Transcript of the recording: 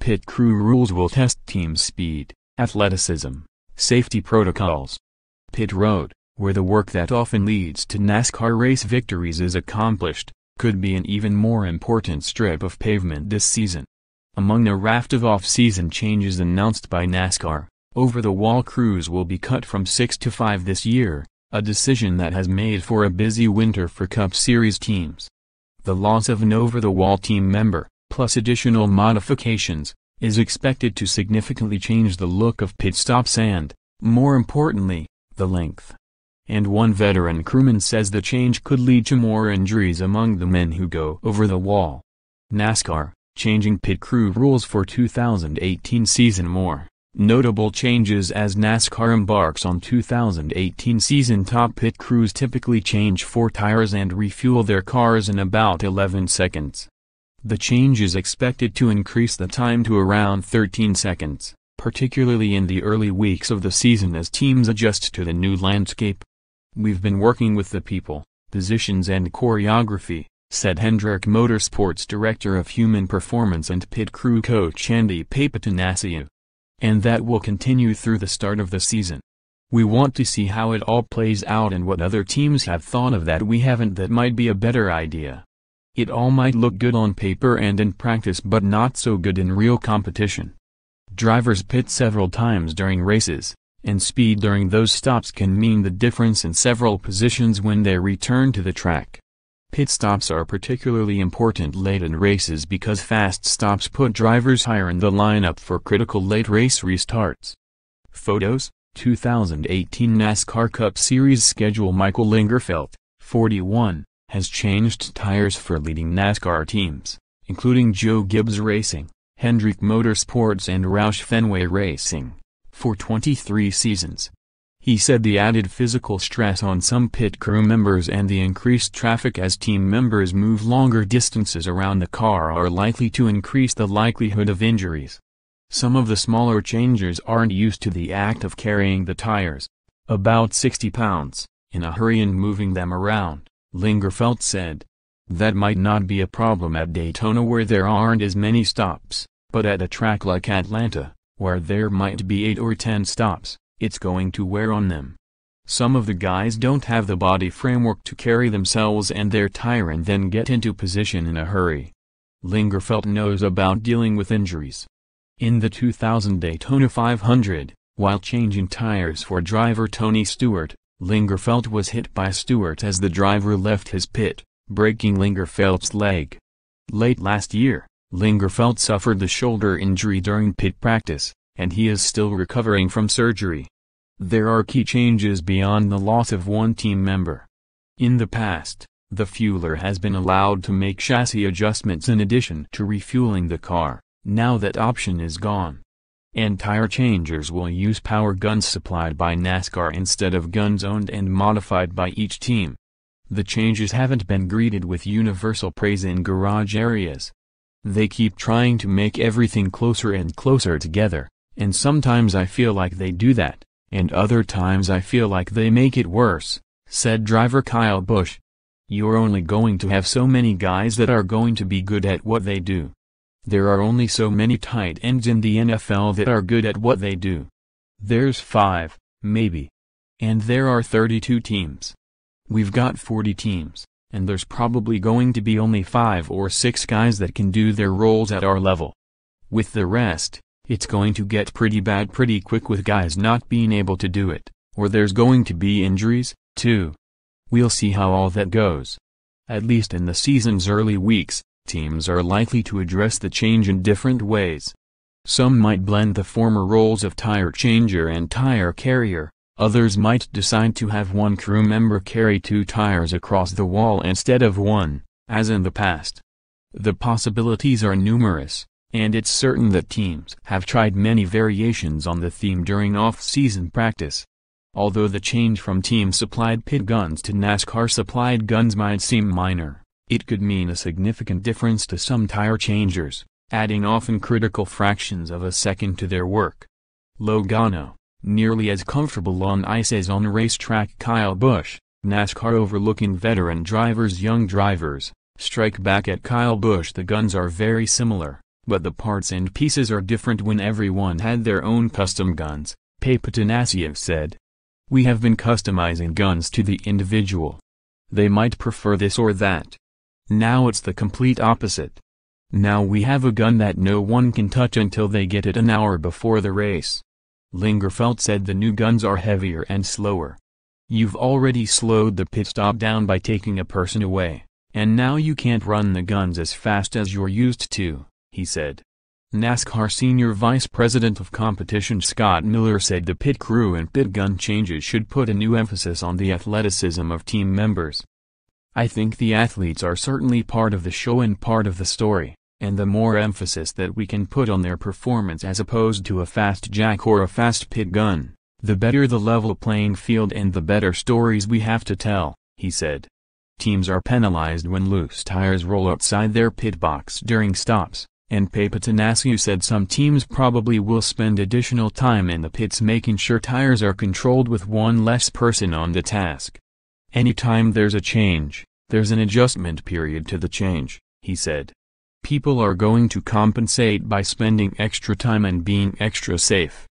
pit crew rules will test team speed, athleticism, safety protocols. Pit road, where the work that often leads to NASCAR race victories is accomplished, could be an even more important strip of pavement this season. Among the raft of off-season changes announced by NASCAR, over-the-wall crews will be cut from 6 to 5 this year, a decision that has made for a busy winter for Cup Series teams. The loss of an over-the-wall team member, plus additional modifications, is expected to significantly change the look of pit stops and, more importantly, the length. And one veteran crewman says the change could lead to more injuries among the men who go over the wall. NASCAR, changing pit crew rules for 2018 season. More notable changes as NASCAR embarks on 2018 season. Top pit crews typically change 4 tires and refuel their cars in about 11 seconds. The change is expected to increase the time to around 13 seconds, particularly in the early weeks of the season as teams adjust to the new landscape. "We've been working with the people, positions and choreography," said Hendrick Motorsports Director of Human Performance and Pit Crew Coach Andy Papatanasiou. "And that will continue through the start of the season. We want to see how it all plays out and what other teams have thought of that we haven't that might be a better idea. It all might look good on paper and in practice but not so good in real competition. Drivers pit several times during races, and speed during those stops can mean the difference in several positions when they return to the track. Pit stops are particularly important late in races because fast stops put drivers higher in the lineup for critical late race restarts." Photos, 2018 NASCAR Cup Series schedule. Michael Lingerfeldt, 41, has changed tires for leading NASCAR teams, including Joe Gibbs Racing, Hendrick Motorsports and Roush Fenway Racing, for 23 seasons. He said the added physical stress on some pit crew members and the increased traffic as team members move longer distances around the car are likely to increase the likelihood of injuries. Some of the smaller changers aren't used to the act of carrying the tires, about 60 pounds, in a hurry and moving them around, Lingerfeldt said. That might not be a problem at Daytona where there aren't as many stops, but at a track like Atlanta, where there might be 8 or 10 stops, it's going to wear on them. Some of the guys don't have the body framework to carry themselves and their tire and then get into position in a hurry. Lingerfeldt knows about dealing with injuries. In the 2000 Daytona 500, while changing tires for driver Tony Stewart, Lingerfeldt was hit by Stewart as the driver left his pit, breaking Lingerfeldt's leg. Late last year, Lingerfeldt suffered the shoulder injury during pit practice, and he is still recovering from surgery. There are key changes beyond the loss of one team member. In the past, the fueler has been allowed to make chassis adjustments in addition to refueling the car. Now that option is gone. And tire changers will use power guns supplied by NASCAR instead of guns owned and modified by each team. The changes haven't been greeted with universal praise in garage areas. They keep trying to make everything closer and closer together, and sometimes I feel like they do that, and other times I feel like they make it worse, said driver Kyle Busch. You're only going to have so many guys that are going to be good at what they do. There are only so many tight ends in the NFL that are good at what they do. There's 5, maybe. And there are 32 teams. We've got 40 teams, and there's probably going to be only 5 or 6 guys that can do their roles at our level. With the rest, it's going to get pretty bad pretty quick with guys not being able to do it, or there's going to be injuries, too. We'll see how all that goes. At least in the season's early weeks, teams are likely to address the change in different ways. Some might blend the former roles of tire changer and tire carrier, others might decide to have one crew member carry 2 tires across the wall instead of 1, as in the past. The possibilities are numerous, and it's certain that teams have tried many variations on the theme during off-season practice. Although the change from team-supplied pit guns to NASCAR-supplied guns might seem minor, it could mean a significant difference to some tire changers, adding often critical fractions of a second to their work. Logano, nearly as comfortable on ice as on racetrack. Kyle Busch, NASCAR overlooking veteran drivers. Young drivers, strike back at Kyle Busch. The guns are very similar, But the parts and pieces are different when everyone had their own custom guns, Papatanasiou said. We have been customizing guns to the individual. They might prefer this or that. Now it's the complete opposite. Now we have a gun that no one can touch until they get it an hour before the race. Lingerfeld said the new guns are heavier and slower. You've already slowed the pit stop down by taking a person away, and now you can't run the guns as fast as you're used to, he said. NASCAR Senior Vice President of Competition Scott Miller said the pit crew and pit gun changes should put a new emphasis on the athleticism of team members. I think the athletes are certainly part of the show and part of the story, and the more emphasis that we can put on their performance as opposed to a fast jack or a fast pit gun, the better the level playing field and the better stories we have to tell, he said. Teams are penalized when loose tires roll outside their pit box during stops, and Papatanasiou said some teams probably will spend additional time in the pits making sure tires are controlled with one less person on the task. Anytime there's a change, there's an adjustment period to the change, he said. People are going to compensate by spending extra time and being extra safe.